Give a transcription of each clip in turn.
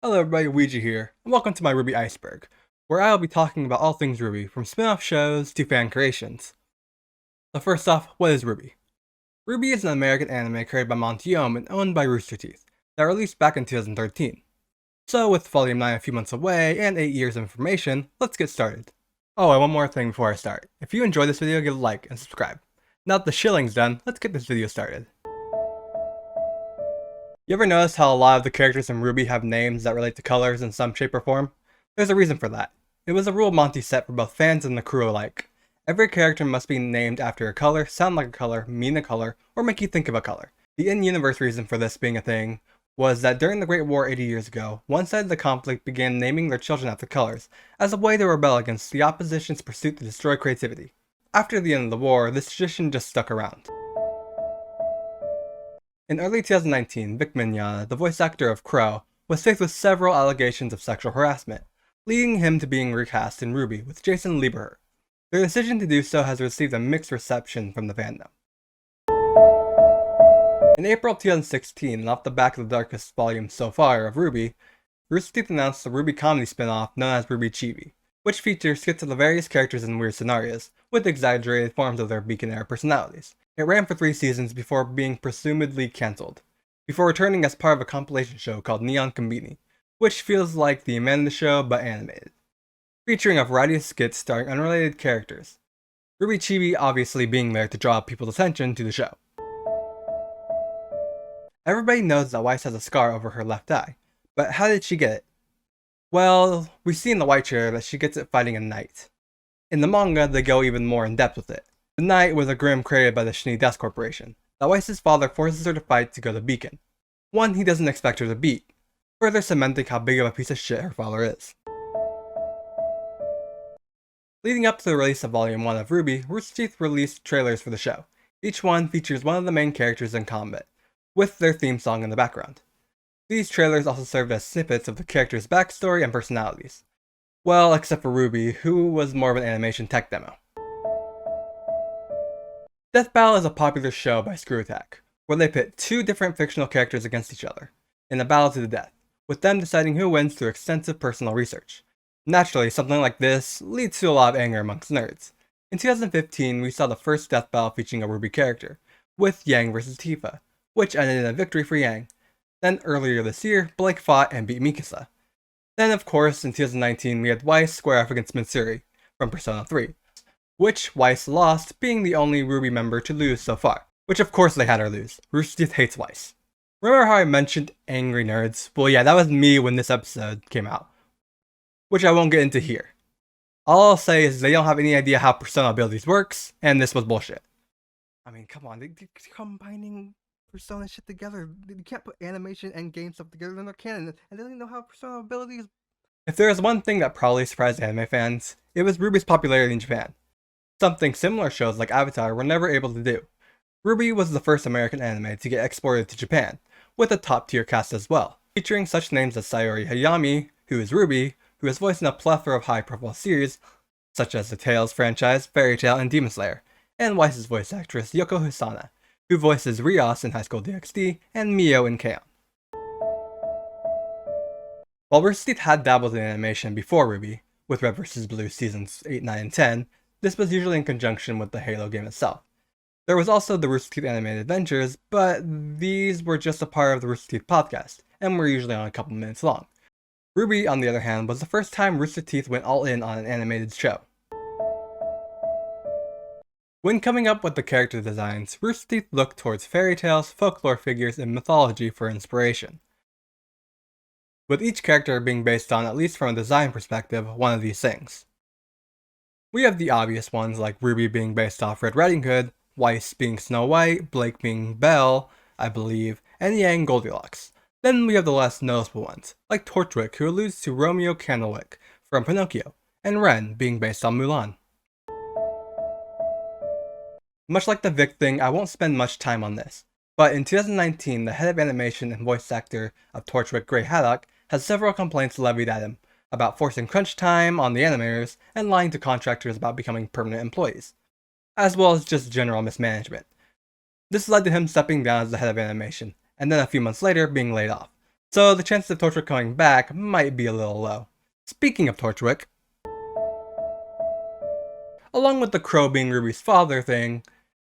Hello everybody, Weegee here, and welcome to my RWBY Iceberg, where I'll be talking about all things RWBY, from spin-off shows to fan creations. So first off, what is RWBY? RWBY is an American anime created by Monty and owned by RoosterTeeth, that released back in 2013. So with Volume 9 a few months away, and 8 years of information, let's get started. Oh, and one more thing before I start. If you enjoyed this video, give a like and subscribe. Now that the shilling's done, let's get this video started. You ever notice how a lot of the characters in RWBY have names that relate to colors in some shape or form? There's a reason for that. It was a rule Monty set for both fans and the crew alike. Every character must be named after a color, sound like a color, mean a color, or make you think of a color. The in-universe reason for this being a thing was that during the Great War 80 years ago, one side of the conflict began naming their children after colors, as a way to rebel against the opposition's pursuit to destroy creativity. After the end of the war, this tradition just stuck around. In early 2019, Vic Mignogna, the voice actor of Crow, was faced with several allegations of sexual harassment, leading him to being recast in RWBY with Jason Lieberher. Their decision to do so has received a mixed reception from the fandom. In April 2016, and off the back of the darkest volume so far of RWBY, RoosterTeeth announced the RWBY comedy spin-off known as RWBY Chibi, which features skits of the various characters in weird scenarios, with exaggerated forms of their Beacon-era personalities. It ran for 3 seasons before being presumably cancelled, before returning as part of a compilation show called Neon Combini, which feels like the Amanda Show but animated, featuring a variety of skits starring unrelated characters. RWBY Chibi obviously being there to draw people's attention to the show. Everybody knows that Weiss has a scar over her left eye, but how did she get it? Well, we see in the white trailer that she gets it fighting a knight. In the manga, they go even more in depth with it. The knight was a grim created by the Schnee Death Corporation, that Weiss's father forces her to fight to go to Beacon, one he doesn't expect her to beat, further cementing how big of a piece of shit her father is. Leading up to the release of Volume 1 of RWBY, RoosterTeeth released trailers for the show. Each one features one of the main characters in combat, with their theme song in the background. These trailers also served as snippets of the characters' backstory and personalities. Well, except for Ruby, who was more of an animation tech demo. Death Battle is a popular show by Screw Attack, where they pit 2 different fictional characters against each other, in a battle to the death, with them deciding who wins through extensive personal research. Naturally, something like this leads to a lot of anger amongst nerds. In 2015, we saw the first Death Battle featuring a RWBY character, with Yang vs Tifa, which ended in a victory for Yang. Then earlier this year, Blake fought and beat Mikasa. Then of course, in 2019, we had Weiss square off against Mitsuri, from Persona 3. Which Weiss lost, being the only RWBY member to lose so far. Which of course they had her lose. RoosterTeeth hates Weiss. Remember how I mentioned angry nerds? Well yeah, that was me when this episode came out. Which I won't get into here. All I'll say is they don't have any idea how Persona abilities works, and this was bullshit. I mean, come on, they're combining Persona shit together. You can't put animation and game stuff together in their canon, and they don't even know how Persona abilities. If there is one thing that probably surprised anime fans, it was RWBY's popularity in Japan. Something similar shows like Avatar were never able to do. RWBY was the first American anime to get exported to Japan, with a top-tier cast as well, featuring such names as Sayori Hayami, who is RWBY, who has voiced in a plethora of high-profile series, such as the Tales franchise, Fairy Tail, and Demon Slayer, and Weiss's voice actress Yoko Hisana, who voices Rios in High School DxD, and Mio in K-On! While RoosterTeeth had dabbled in animation before RWBY, with Red vs. Blue seasons 8, 9, and 10, this was usually in conjunction with the Halo game itself. There was also the RoosterTeeth Animated Adventures, but these were just a part of the RoosterTeeth podcast, and were usually on a couple minutes long. RWBY, on the other hand, was the first time RoosterTeeth went all in on an animated show. When coming up with the character designs, RoosterTeeth looked towards fairy tales, folklore figures, and mythology for inspiration, with each character being based on, at least from a design perspective, one of these things. We have the obvious ones like RWBY being based off Red Riding Hood, Weiss being Snow White, Blake being Belle, I believe, and Yang Goldilocks. Then we have the less noticeable ones, like Torchwick, who alludes to Romeo Candlewick from Pinocchio, and Ren being based on Mulan. Much like the Vic thing, I won't spend much time on this, but in 2019, the head of animation and voice actor of Torchwick, Grey Haddock, has several complaints levied at him about forcing crunch time on the animators and lying to contractors about becoming permanent employees, as well as just general mismanagement. This led to him stepping down as the head of animation, and then a few months later being laid off. so the chances of Torchwick coming back might be a little low. Speaking of Torchwick, along with the crow being RWBY's father thing,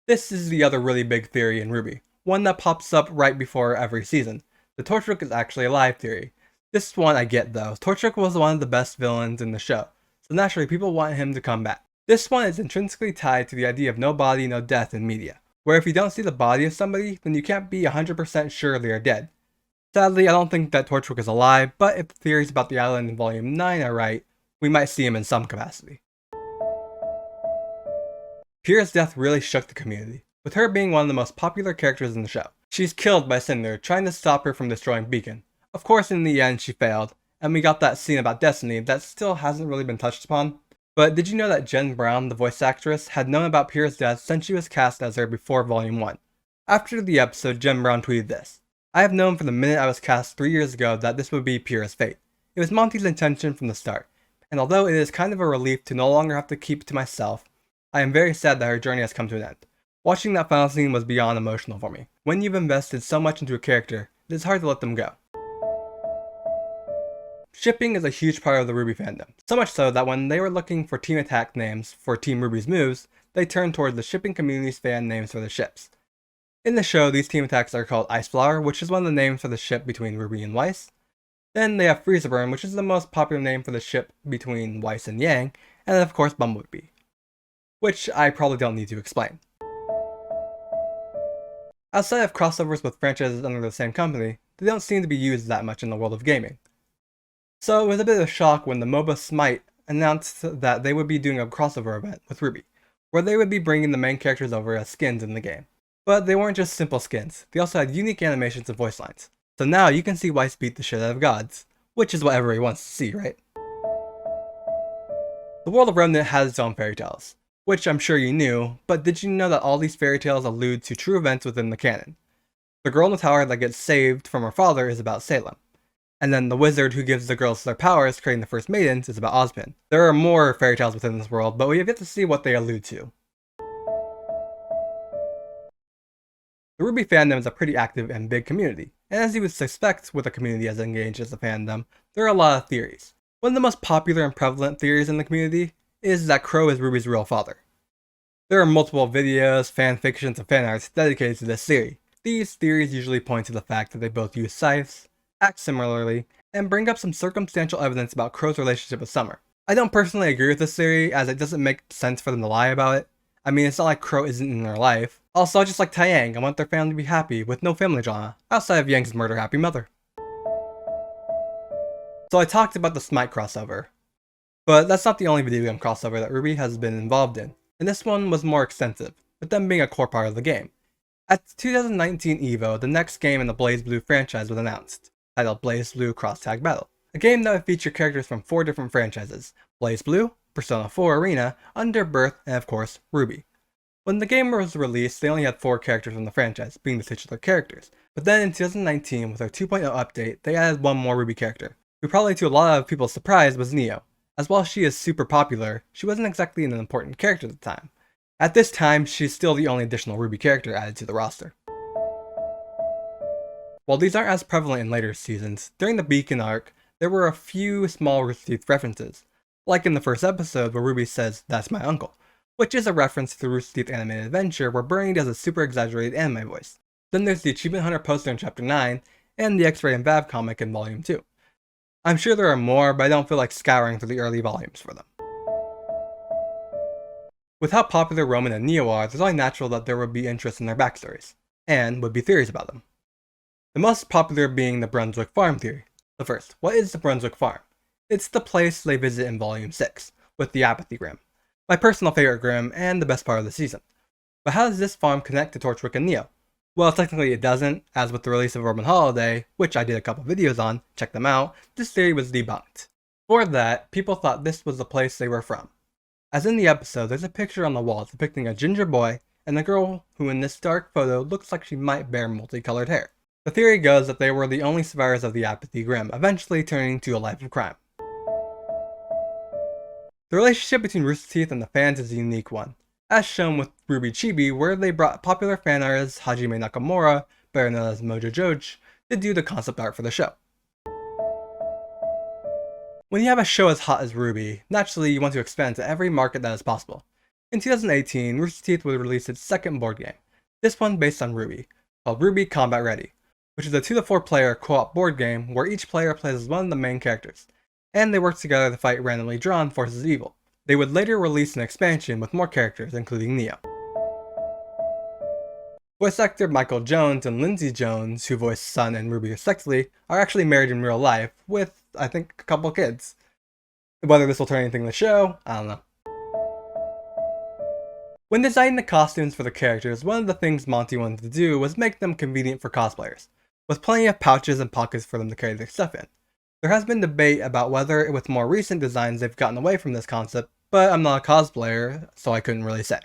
this is the other really big theory in RWBY, one that pops up right before every season. The Torchwick is actually alive theory. This one I get though. Torchwick was one of the best villains in the show, so naturally people want him to come back. This one is intrinsically tied to the idea of no body, no death in media, where if you don't see the body of somebody, then you can't be 100% sure they are dead. Sadly, I don't think that Torchwick is alive, but if the theories about the island in Volume 9 are right, we might see him in some capacity. Pyrrha's death really shook the community, with her being one of the most popular characters in the show. She's killed by Cinder, trying to stop her from destroying Beacon. Of course, in the end, she failed, and we got that scene about Destiny that still hasn't really been touched upon. But did you know that Jen Brown, the voice actress, had known about Pyrrha's death since she was cast as her before Volume 1? After the episode, Jen Brown tweeted this: "I have known from the minute I was cast 3 years ago that this would be Pyrrha's fate. It was Monty's intention from the start, and although it is kind of a relief to no longer have to keep it to myself, I am very sad that her journey has come to an end. Watching that final scene was beyond emotional for me. When you've invested so much into a character, it is hard to let them go." Shipping is a huge part of the RWBY fandom, so much so that when they were looking for team attack names for Team RWBY's moves, they turned towards the shipping community's fan names for the ships. In the show, these team attacks are called Iceflower, which is one of the names for the ship between RWBY and Weiss. Then they have Freezer Burn, which is the most popular name for the ship between Weiss and Yang, and then of course Bumblebee, which I probably don't need to explain. Outside of crossovers with franchises under the same company, they don't seem to be used that much in the world of gaming. So it was a bit of a shock when the MOBA Smite announced that they would be doing a crossover event with RWBY, where they would be bringing the main characters over as skins in the game. But they weren't just simple skins, they also had unique animations and voice lines. So now you can see Weiss beat the shit out of gods, which is what everybody wants to see, right? The world of Remnant has its own fairy tales, which I'm sure you knew, but did you know that all these fairy tales allude to true events within the canon? The girl in the tower that gets saved from her father is about Salem, and then the wizard who gives the girls their powers, creating the first maidens, is about Ozpin. There are more fairy tales within this world, but we have yet to see what they allude to. The RWBY fandom is a pretty active and big community, and as you would suspect with a community as engaged as the fandom, there are a lot of theories. One of the most popular and prevalent theories in the community is that Crow is RWBY's real father. There are multiple videos, fanfictions, and fanarts dedicated to this theory. These theories usually point to the fact that they both use scythes, act similarly, and bring up some circumstantial evidence about Crow's relationship with Summer. I don't personally agree with this theory, as it doesn't make sense for them to lie about it. I mean, it's not like Crow isn't in their life. Also, I just like Taeyang, I want their family to be happy, with no family drama, outside of Yang's murder-happy mother. So I talked about the Smite crossover, but that's not the only video game crossover that RWBY has been involved in, and this one was more extensive, with them being a core part of the game. At 2019 EVO, the next game in the BlazBlue franchise was announced, titled BlazBlue Cross Tag Battle, a game that would feature characters from 4 different franchises: BlazBlue, Persona 4 Arena, Underbirth, and of course, RWBY. When the game was released, they only had 4 characters from the franchise, being the titular characters, but then in 2019, with their 2.0 update, they added one more RWBY character, who probably to a lot of people's surprise was Neo. As while she is super popular, she wasn't exactly an important character at the time. At this time, she's still the only additional RWBY character added to the roster. While these aren't as prevalent in later seasons, during the Beacon arc, there were a few small RoosterTeeth references, like in the first episode where RWBY says, "That's my uncle," which is a reference to the RoosterTeeth animated adventure where Bernie does a super exaggerated anime voice. Then there's the Achievement Hunter poster in Chapter 9, and the X-Ray and Vav comic in Volume 2. I'm sure there are more, but I don't feel like scouring through the early volumes for them. With how popular Roman and Neo are, it's only natural that there would be interest in their backstories, and would be theories about them. The most popular being the Brunswick Farm theory. So first, what is the Brunswick Farm? It's the place they visit in Volume 6, with the Apathy Grim, my personal favorite Grim and the best part of the season. But how does this farm connect to Torchwick and Neo? Well, technically it doesn't, as with the release of Roman Holiday, which I did a couple videos on, check them out, this theory was debunked. For that, people thought this was the place they were from. As in the episode, there's a picture on the wall depicting a ginger boy and a girl who in this dark photo looks like she might bear multicolored hair. The theory goes that they were the only survivors of the Apathy Grim, eventually turning to a life of crime. The relationship between RoosterTeeth and the fans is a unique one, as shown with RWBY Chibi, where they brought popular fan artist Hajime Nakamura, better known as Mojo Jojo, to do the concept art for the show. When you have a show as hot as RWBY, naturally you want to expand to every market that is possible. In 2018, Rooster Teeth would release its second board game, this one based on RWBY, called RWBY Combat Ready, which is a 2 to 4 player co-op board game where each player plays as one of the main characters, and they work together to fight randomly drawn forces of evil. They would later release an expansion with more characters, including Neo. Voice actor Michael Jones and Lindsay Jones, who voiced Sun and Ruby respectively, are actually married in real life, with, I think, a couple kids. Whether this will turn anything in the show, I don't know. When designing the costumes for the characters, one of the things Monty wanted to do was make them convenient for cosplayers, with plenty of pouches and pockets for them to carry their stuff in. There has been debate about whether with more recent designs they've gotten away from this concept, but I'm not a cosplayer, so I couldn't really say.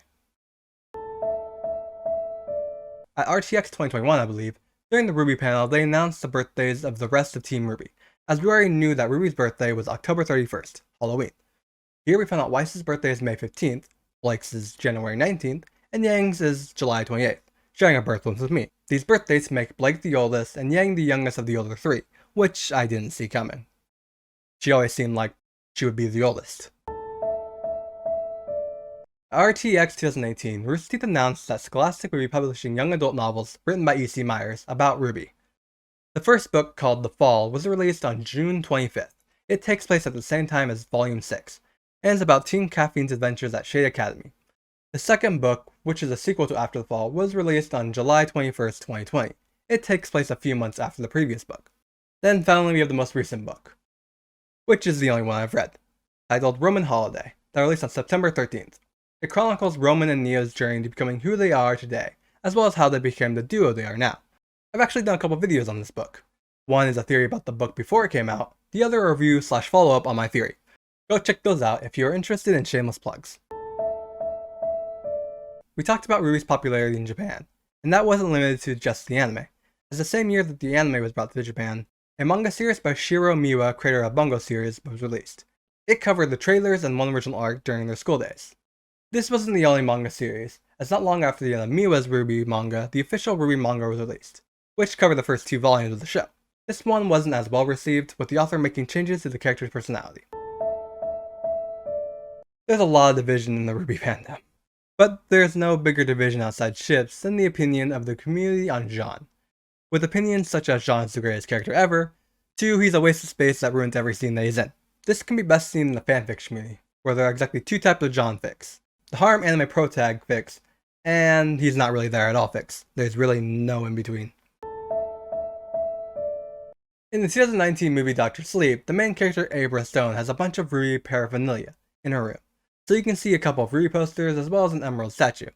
At RTX 2021, I believe, during the RWBY panel, they announced the birthdays of the rest of Team RWBY, as we already knew that Ruby's birthday was October 31st, Halloween. Here we found out Weiss's birthday is May 15th, Blake's is January 19th, and Yang's is July 28th, sharing a birth month with me. These birth dates make Blake the oldest and Yang the youngest of the older three, which I didn't see coming. She always seemed like she would be the oldest. At RTX 2018, Rooster Teeth announced that Scholastic would be publishing young adult novels written by E.C. Myers about RWBY. The first book, called The Fall, was released on June 25th. It takes place at the same time as Volume 6, and is about Teen Caffeine's adventures at Shade Academy. The second book, which is a sequel to After the Fall, was released on July 21st, 2020. It takes place a few months after the previous book. Then finally we have the most recent book, which is the only one I've read, titled Roman Holiday, that released on September 13th. It chronicles Roman and Neo's journey to becoming who they are today, as well as how they became the duo they are now. I've actually done a couple videos on this book. One is a theory about the book before it came out, the other a review / follow-up on my theory. Go check those out if you are interested in shameless plugs. We talked about RWBY's popularity in Japan, and that wasn't limited to just the anime, as the same year that the anime was brought to Japan, a manga series by Shiro Miwa, creator of Bungo series, was released. It covered the trailers and one original arc during their school days. This wasn't the only manga series, as not long after the end of Miwa's RWBY manga, the official RWBY manga was released, which covered the first 2 volumes of the show. This one wasn't as well received, with the author making changes to the character's personality. There's a lot of division in the RWBY fandom, but there's no bigger division outside ships than the opinion of the community on Jean. With opinions such as Jean is the greatest character ever, to he's a waste of space that ruins every scene that he's in. This can be best seen in the fanfic community, where there are exactly 2 types of Jean fics. The Harem Anime Protag fics, and he's not really there at all fics. There's really no in between. In the 2019 movie Dr. Sleep, the main character Abra Stone has a bunch of RWBY paraphernalia in her room, so you can see a couple of RWBY posters as well as an emerald statue.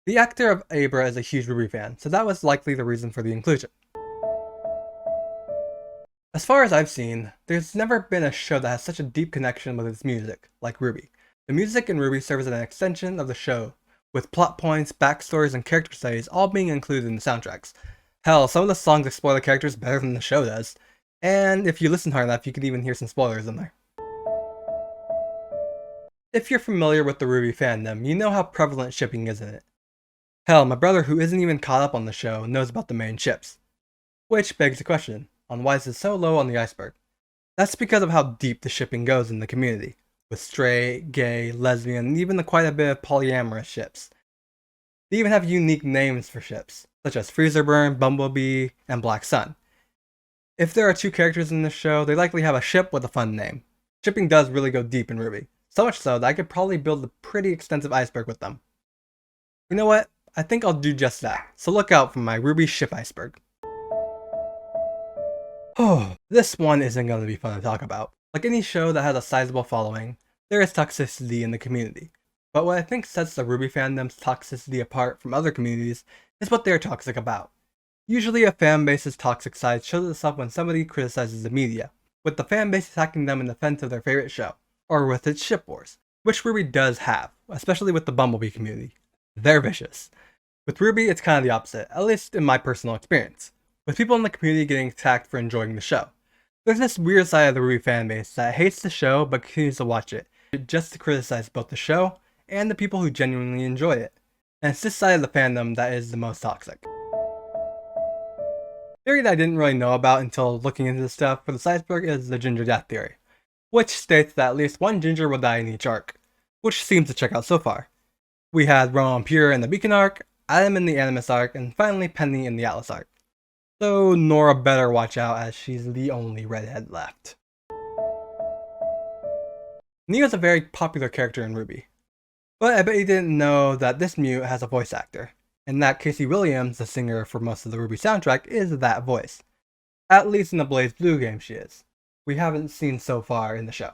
The actor of Abra is a huge RWBY fan, so that was likely the reason for the inclusion. As far as I've seen, there's never been a show that has such a deep connection with its music, like RWBY. The music in RWBY serves as an extension of the show, with plot points, backstories, and character studies all being included in the soundtracks. Hell, some of the songs explore the characters better than the show does, and if you listen hard enough, you could even hear some spoilers in there. If you're familiar with the RWBY fandom, you know how prevalent shipping is in it. Hell, my brother, who isn't even caught up on the show, knows about the main ships. Which begs the question, on why is it so low on the iceberg? That's because of how deep the shipping goes in the community, with straight, gay, lesbian, and even quite a bit of polyamorous ships. They even have unique names for ships, such as Freezerburn, Bumblebee, and Black Sun. If there are 2 characters in this show, they likely have a ship with a fun name. Shipping does really go deep in RWBY, so much so that I could probably build a pretty extensive iceberg with them. You know what? I think I'll do just that, so look out for my RWBY ship iceberg. Oh, this one isn't going to be fun to talk about. Like any show that has a sizable following, there is toxicity in the community. But what I think sets the RWBY fandom's toxicity apart from other communities is what they're toxic about. Usually a fanbase's toxic side shows itself when somebody criticizes the media, with the fanbase attacking them in defense of their favorite show, or with its ship wars, which RWBY does have, especially with the Bumblebee community. They're vicious. With RWBY, it's kind of the opposite, at least in my personal experience, with people in the community getting attacked for enjoying the show. There's this weird side of the RWBY fanbase that hates the show but continues to watch it, just to criticize both the show and the people who genuinely enjoy it. And it's this side of the fandom that is the most toxic. Theory that I didn't really know about until looking into this stuff for the iceberg is the Ginger Death theory, which states that at least one ginger will die in each arc, which seems to check out so far. We had Ron Pure in the Beacon arc, Adam in the Animus arc, and finally Penny in the Atlas arc. So Nora better watch out as she's the only redhead left. Neo's a very popular character in RWBY, but I bet you didn't know that this mute has a voice actor, and that Casey Williams, the singer for most of the RWBY soundtrack, is that voice. At least in the Blaze Blue game she is. We haven't seen so far in the show.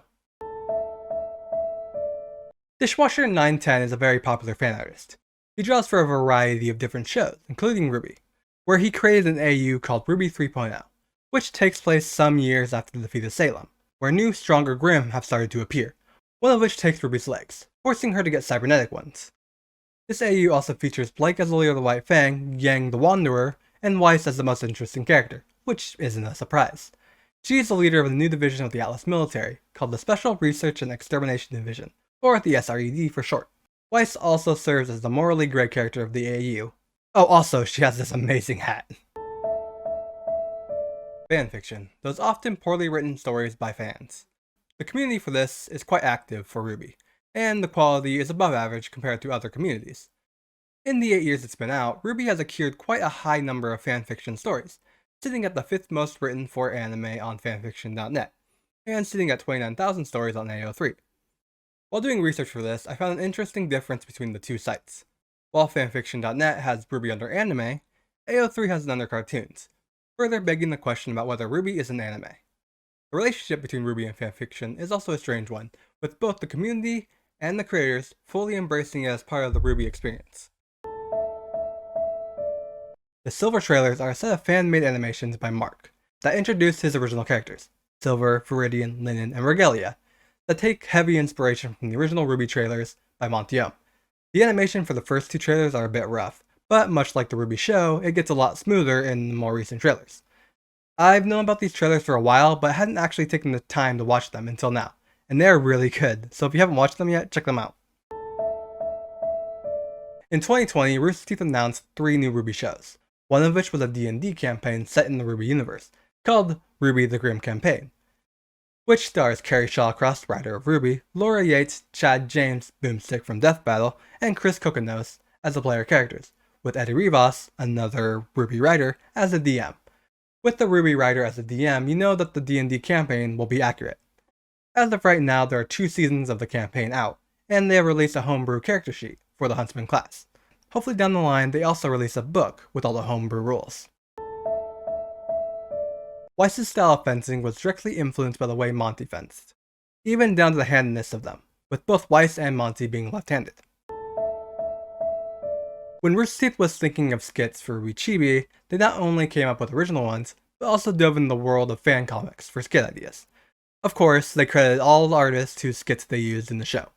Dishwasher 910 is a very popular fan artist. He draws for a variety of different shows, including RWBY, where he created an AU called RWBY 3.0, which takes place some years after the defeat of Salem, where new, stronger Grimm have started to appear, one of which takes RWBY's legs, forcing her to get cybernetic ones. This AU also features Blake as the leader of the White Fang, Yang the Wanderer, and Weiss as the most interesting character, which isn't a surprise. She is the leader of the new division of the Atlas military, called the Special Research and Extermination Division, or the SRED for short. Weiss also serves as the morally gray character of the AU. Oh, also, she has this amazing hat. Fanfiction, those often poorly written stories by fans. The community for this is quite active for RWBY, and the quality is above average compared to other communities. In the 8 years it's been out, RWBY has accrued quite a high number of fanfiction stories, sitting at the 5th most written for anime on fanfiction.net, and sitting at 29,000 stories on AO3. While doing research for this, I found an interesting difference between the two sites. While fanfiction.net has RWBY under anime, AO3 has it under cartoons, further begging the question about whether RWBY is an anime. The relationship between RWBY and fanfiction is also a strange one, with both the community and the creators fully embracing it as part of the RWBY experience. The Silver trailers are a set of fan-made animations by Mark that introduce his original characters, Silver, Viridian, Linen, and Regalia, that take heavy inspiration from the original RWBY trailers by Montiome. The animation for the first two trailers are a bit rough, but much like the RWBY show, it gets a lot smoother in the more recent trailers. I've known about these trailers for a while, but hadn't actually taken the time to watch them until now, and they're really good, so if you haven't watched them yet, check them out. In 2020, RoosterTeeth announced 3 new RWBY shows, one of which was a D&D campaign set in the RWBY universe, called RWBY The Grim Campaign, which stars Carrie Shawcross, writer of RWBY, Laura Yates, Chad James, Boomstick from Death Battle, and Chris Kokonos as the player characters, with Eddie Rivas, another RWBY writer, as the DM. With the RWBY writer as the DM, you know that the D&D campaign will be accurate. As of right now, there are 2 seasons of the campaign out, and they have released a homebrew character sheet for the Huntsman class. Hopefully down the line, they also release a book with all the homebrew rules. Weiss's style of fencing was directly influenced by the way Monty fenced, even down to the handedness of them, with both Weiss and Monty being left-handed. When RoosterTeeth was thinking of skits for RWBY Chibi, they not only came up with original ones, but also dove into the world of fan comics for skit ideas. Of course, they credited all the artists whose skits they used in the show.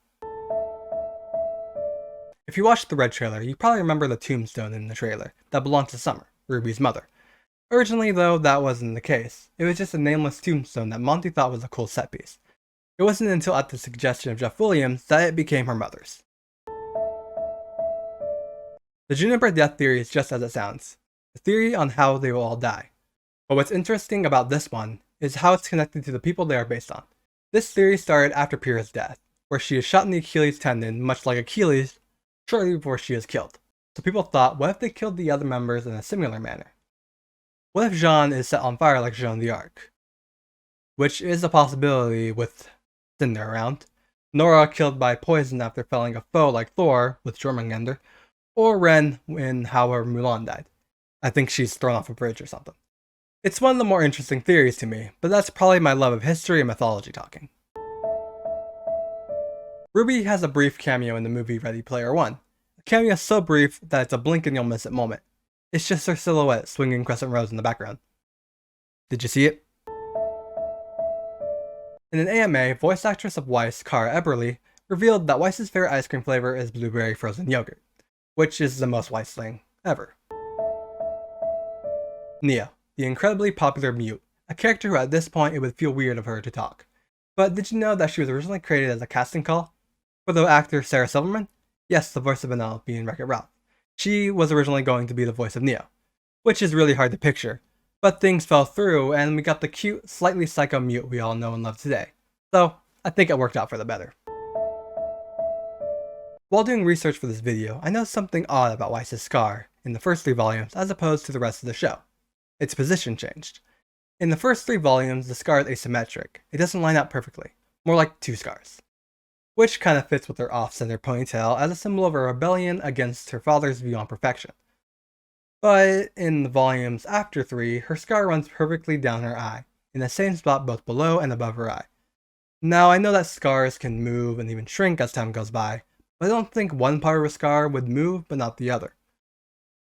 If you watched the Red trailer, you probably remember the tombstone in the trailer that belonged to Summer, RWBY's mother. Originally though, that wasn't the case. It was just a nameless tombstone that Monty thought was a cool set piece. It wasn't until at the suggestion of Jeff Williams that it became her mother's. The Juniper death theory is just as it sounds, a theory on how they will all die. But what's interesting about this one is how it's connected to the people they are based on. This theory started after Pyrrha's death, where she is shot in the Achilles tendon much like Achilles shortly before she is killed. So people thought, what if they killed the other members in a similar manner? What if Jean is set on fire like Jeanne d'Arc? Which is a possibility with Cinder around. Nora killed by poison after felling a foe like Thor with Jormungandr, or Ren in how her Mulan died. I think she's thrown off a bridge or something. It's one of the more interesting theories to me, but that's probably my love of history and mythology talking. RWBY has a brief cameo in the movie Ready Player One. A cameo so brief that it's a blink and you'll miss it moment. It's just her silhouette swinging Crescent Rose in the background. Did you see it? In an AMA, voice actress of Weiss, Cara Eberly, revealed that Weiss's favorite ice cream flavor is blueberry frozen yogurt, which is the most Weiss thing ever. Neo, the incredibly popular mute, a character who at this point it would feel weird of her to talk. But did you know that she was originally created as a casting call? For the actor Sarah Silverman? Yes, the voice of Vanellope in Wreck-It Ralph. She was originally going to be the voice of Neo, which is really hard to picture, but things fell through and we got the cute, slightly psycho mute we all know and love today, So I think it worked out for the better. While doing research for this video, I noticed something odd about Weiss's scar in the first 3 volumes as opposed to the rest of the show. Its position changed. In the first 3 volumes, the scar is asymmetric. It doesn't line up perfectly, more like 2 scars. Which kind of fits with her off-center ponytail as a symbol of a rebellion against her father's view on perfection. But in the volumes after 3, her scar runs perfectly down her eye, in the same spot both below and above her eye. Now I know that scars can move and even shrink as time goes by, but I don't think one part of a scar would move but not the other.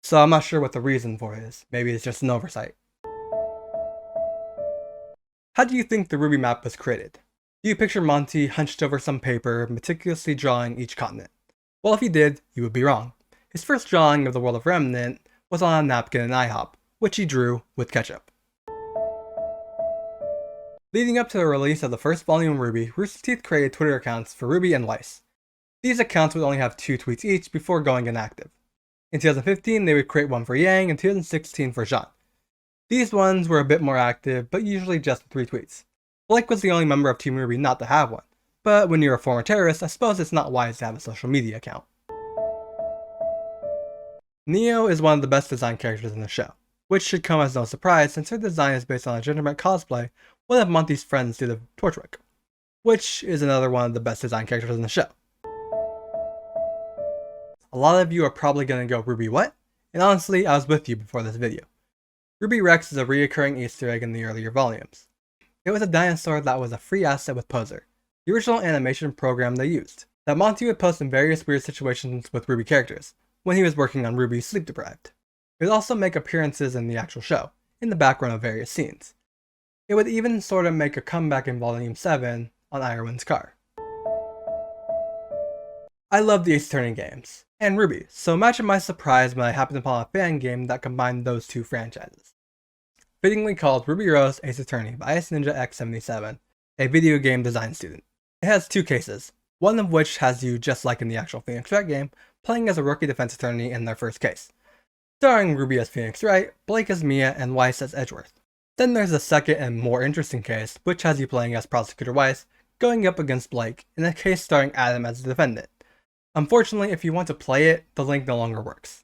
So I'm not sure what the reason for it is. Maybe it's just an oversight. How do you think the RWBY map was created? Do you picture Monty hunched over some paper, meticulously drawing each continent? Well, if you did, you would be wrong. His first drawing of the world of Remnant was on a napkin in IHOP, which he drew with ketchup. Leading up to the release of the first volume of RWBY, RoosterTeeth created Twitter accounts for RWBY and Weiss. These accounts would only have 2 tweets each before going inactive. In 2015, they would create one for Yang, and 2016 for Jean. These ones were a bit more active, but usually just 3 tweets. Blake was the only member of Team RWBY not to have one, but when you're a former terrorist, I suppose it's not wise to have a social media account. Neo is one of the best designed characters in the show, which should come as no surprise since her design is based on a legitimate cosplay one of Monty's friends did of Torchwick, which is another one of the best designed characters in the show. A lot of you are probably going to go, RWBY what? And honestly, I was with you before this video. RWBY Rex is a reoccurring Easter egg in the earlier volumes. It was a dinosaur that was a free asset with Poser, the original animation program they used, that Monty would post in various weird situations with RWBY characters, when he was working on RWBY Sleep Deprived. It would also make appearances in the actual show, in the background of various scenes. It would even sort of make a comeback in Volume 7 on Irwin's car. I love the Ace Attorney games, and RWBY, so imagine my surprise when I happened upon a fan game that combined those 2 franchises. Fittingly called RWBY Rose Ace Attorney by Ice Ninja X77, a video game design student. It has 2 cases, one of which has you just like in the actual Phoenix Wright game, playing as a rookie defense attorney in their first case. Starring RWBY as Phoenix Wright, Blake as Mia, and Weiss as Edgeworth. Then there's the second and more interesting case, which has you playing as Prosecutor Weiss, going up against Blake, in a case starring Adam as the defendant. Unfortunately, if you want to play it, the link no longer works.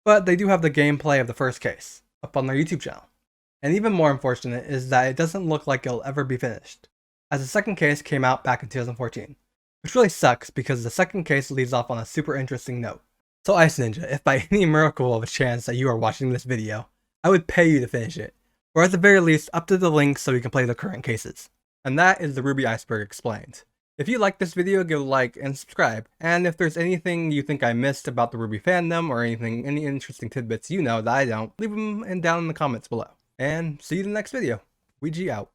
But they do have the gameplay of the first case, up on their YouTube channel. And even more unfortunate is that it doesn't look like it'll ever be finished, as the second case came out back in 2014. Which really sucks because the second case leaves off on a super interesting note. So Ice Ninja, if by any miracle of a chance that you are watching this video, I would pay you to finish it, or at the very least update the link so you can play the current cases. And that is the RWBY Iceberg explained. If you like this video, give a like and subscribe, and if there's anything you think I missed about the RWBY fandom or any interesting tidbits you know that I don't, leave them down in the comments below. And see you in the next video. Weegee out.